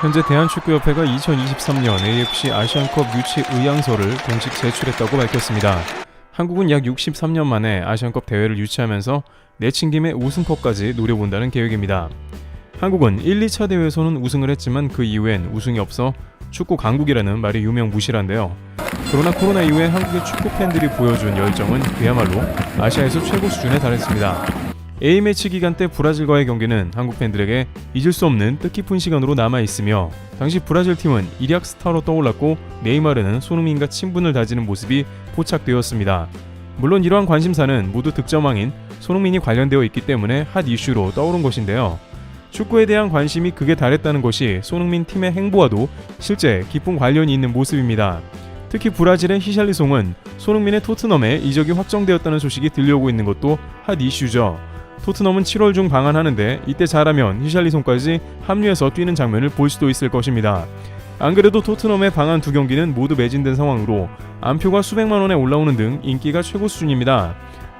현재 대한축구협회가 2023년 AFC 아시안컵 유치 의향서를 공식 제출했다고 밝혔습니다. 한국은 약 63년 만에 아시안컵 대회를 유치하면서 내친김에 우승컵까지 노려본다는 계획입니다. 한국은 1, 2차 대회에서는 우승을 했지만 그 이후엔 우승이 없어 축구 강국이라는 말이 유명무실한데요. 그러나 코로나 이후에 한국의 축구 팬들이 보여준 열정은 그야말로 아시아에서 최고 수준에 달했습니다. A매치 기간 때 브라질과의 경기는 한국 팬들에게 잊을 수 없는 뜻깊은 시간으로 남아있으며 당시 브라질 팀은 일약 스타로 떠올랐고 네이마르는 손흥민과 친분을 다지는 모습이 포착되었습니다. 물론 이러한 관심사는 모두 득점왕인 손흥민이 관련되어 있기 때문에 핫 이슈로 떠오른 것인데요. 축구에 대한 관심이 극에 달했다는 것이 손흥민 팀의 행보와도 실제 깊은 관련이 있는 모습입니다. 특히 브라질의 히샬리송은 손흥민의 토트넘에 이적이 확정되었다는 소식이 들려오고 있는 것도 핫 이슈죠. 토트넘은 7월 중 방한하는데 이때 잘하면 히샬리송까지 합류해서 뛰는 장면을 볼 수도 있을 것입니다. 안 그래도 토트넘의 방한 두 경기는 모두 매진된 상황으로 안표가 수백만 원에 올라오는 등 인기가 최고 수준입니다.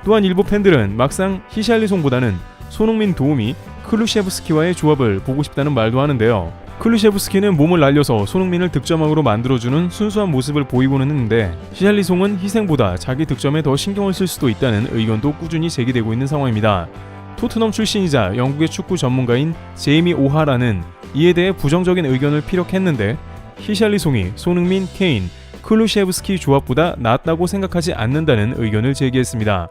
또한 일부 팬들은 막상 히샬리송보다는 손흥민 도우미 클루셰브스키와의 조합을 보고 싶다는 말도 하는데요. 클루셰브스키는 몸을 날려서 손흥민을 득점왕으로 만들어주는 순수한 모습을 보이고는 했는데 히샬리송은 희생보다 자기 득점에 더 신경을 쓸 수도 있다는 의견도 꾸준히 제기되고 있는 상황입니다. 토트넘 출신이자 영국의 축구 전문가인 제이미 오하라는 이에 대해 부정적인 의견을 피력했는데 히샬리송이 손흥민, 케인, 클루셰브스키 조합보다 낫다고 생각하지 않는다는 의견을 제기했습니다.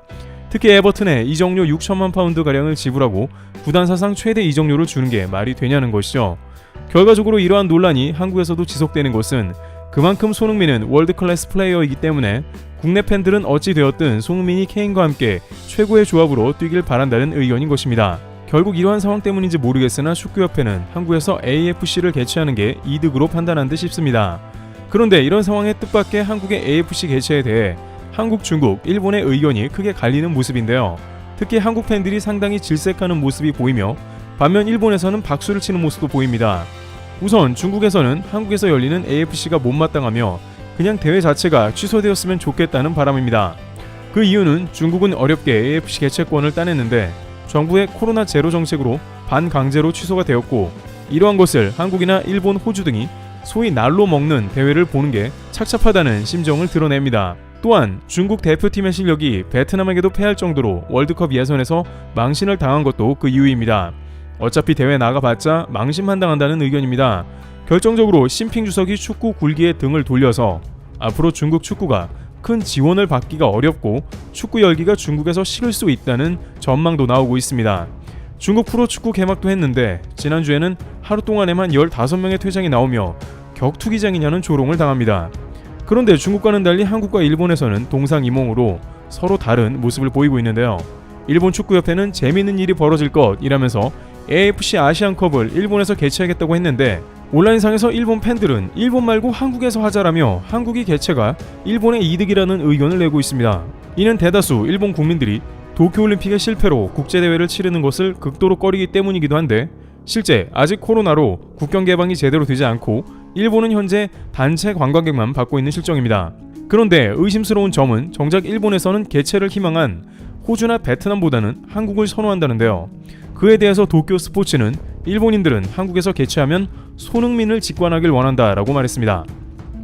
특히 에버튼에 이적료 6천만 파운드가량을 지불하고 구단 사상 최대 이적료를 주는 게 말이 되냐는 것이죠. 결과적으로 이러한 논란이 한국에서도 지속되는 것은 그만큼 손흥민은 월드클래스 플레이어이기 때문에 국내 팬들은 어찌 되었든 손흥민이 케인과 함께 최고의 조합으로 뛰길 바란다는 의견인 것입니다. 결국 이러한 상황 때문인지 모르겠으나 축구협회는 한국에서 AFC를 개최하는 게 이득으로 판단한 듯 싶습니다. 그런데 이런 상황에 뜻밖의 한국의 AFC 개최에 대해 한국, 중국, 일본의 의견이 크게 갈리는 모습인데요. 특히 한국 팬들이 상당히 질색하는 모습이 보이며 반면 일본에서는 박수를 치는 모습도 보입니다. 우선 중국에서는 한국에서 열리는 AFC가 못마땅하며 그냥 대회 자체가 취소되었으면 좋겠다는 바람입니다. 그 이유는 중국은 어렵게 AFC 개최권을 따냈는데 정부의 코로나 제로 정책으로 반강제로 취소가 되었고 이러한 것을 한국이나 일본, 호주 등이 소위 날로 먹는 대회를 보는 게 착잡하다는 심정을 드러냅니다. 또한 중국 대표팀의 실력이 베트남에게도 패할 정도로 월드컵 예선에서 망신을 당한 것도 그 이유입니다. 어차피 대회 나가봤자 망신만당한다는 의견입니다. 결정적으로 시진핑 주석이 축구 굴기에 등을 돌려서 앞으로 중국 축구가 큰 지원을 받기가 어렵고 축구 열기가 중국에서 식을 수 있다는 전망도 나오고 있습니다. 중국 프로축구 개막도 했는데 지난주에는 하루 동안에만 15명의 퇴장이 나오며 격투기장이냐는 조롱을 당합니다. 그런데 중국과는 달리 한국과 일본에서는 동상이몽으로 서로 다른 모습을 보이고 있는데요. 일본 축구협회는 재미있는 일이 벌어질 것이라면서 AFC 아시안컵을 일본에서 개최하겠다고 했는데 온라인상에서 일본 팬들은 일본 말고 한국에서 하자라며 한국이 개최가 일본의 이득이라는 의견을 내고 있습니다. 이는 대다수 일본 국민들이 도쿄올림픽의 실패로 국제대회를 치르는 것을 극도로 꺼리기 때문이기도 한데 실제 아직 코로나로 국경 개방이 제대로 되지 않고 일본은 현재 단체 관광객만 받고 있는 실정입니다. 그런데 의심스러운 점은 정작 일본에서는 개최를 희망한 호주나 베트남보다는 한국을 선호한다는데요. 그에 대해서 도쿄 스포츠는 일본인들은 한국에서 개최하면 손흥민을 직관하길 원한다라고 말했습니다.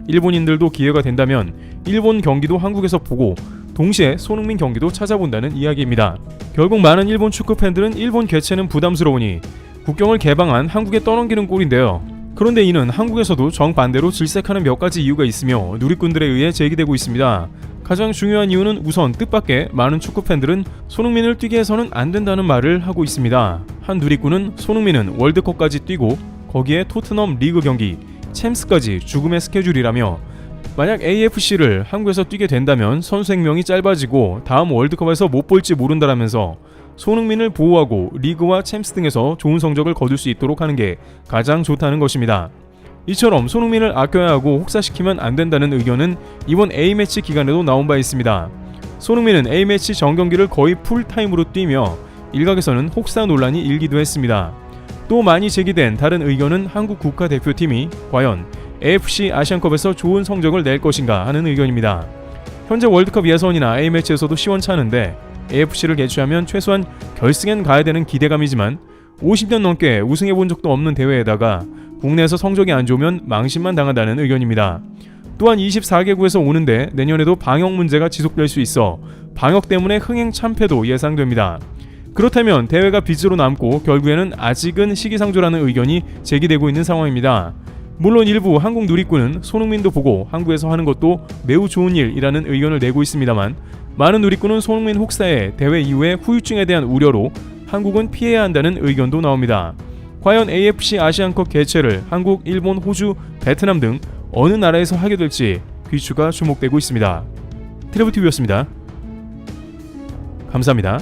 일본인들도 기회가 된다면 일본 경기도 한국에서 보고 동시에 손흥민 경기도 찾아본다는 이야기입니다. 결국 많은 일본 축구 팬들은 일본 개최는 부담스러우니 국경을 개방한 한국에 떠넘기는 꼴인데요. 그런데 이는 한국에서도 정반대로 질색하는 몇 가지 이유가 있으며 누리꾼들에 의해 제기되고 있습니다. 가장 중요한 이유는 우선 뜻밖의 많은 축구 팬들은 손흥민을 뛰게 해서는 안 된다는 말을 하고 있습니다. 한 누리꾼은 손흥민은 월드컵까지 뛰고 거기에 토트넘 리그 경기, 챔스까지 죽음의 스케줄이라며 만약 AFC를 한국에서 뛰게 된다면 선수 생명이 짧아지고 다음 월드컵에서 못 볼지 모른다라면서 손흥민을 보호하고 리그와 챔스 등에서 좋은 성적을 거둘 수 있도록 하는 게 가장 좋다는 것입니다. 이처럼 손흥민을 아껴야 하고 혹사시키면 안 된다는 의견은 이번 A매치 기간에도 나온 바 있습니다. 손흥민은 A매치 전 경기를 거의 풀타임으로 뛰며 일각에서는 혹사 논란이 일기도 했습니다. 또 많이 제기된 다른 의견은 한국 국가대표팀이 과연 AFC 아시안컵에서 좋은 성적을 낼 것인가 하는 의견입니다. 현재 월드컵 예선이나 A매치에서도 시원찮은데 AFC를 개최하면 최소한 결승엔 가야 되는 기대감이지만 50년 넘게 우승해본 적도 없는 대회에다가 국내에서 성적이 안 좋으면 망신만 당한다는 의견입니다. 또한 24개국에서 오는데 내년에도 방역 문제가 지속될 수 있어 방역 때문에 흥행 참패도 예상됩니다. 그렇다면 대회가 빚으로 남고 결국에는 아직은 시기상조라는 의견이 제기되고 있는 상황입니다. 물론 일부 한국 누리꾼은 손흥민도 보고 한국에서 하는 것도 매우 좋은 일이라는 의견을 내고 있습니다만, 많은 누리꾼은 손흥민 혹사의 대회 이후에 후유증에 대한 우려로 한국은 피해야 한다는 의견도 나옵니다. 과연 AFC 아시안컵 개최를 한국, 일본, 호주, 베트남 등 어느 나라에서 하게 될지 귀추가 주목되고 있습니다. 트래블TV였습니다. 감사합니다.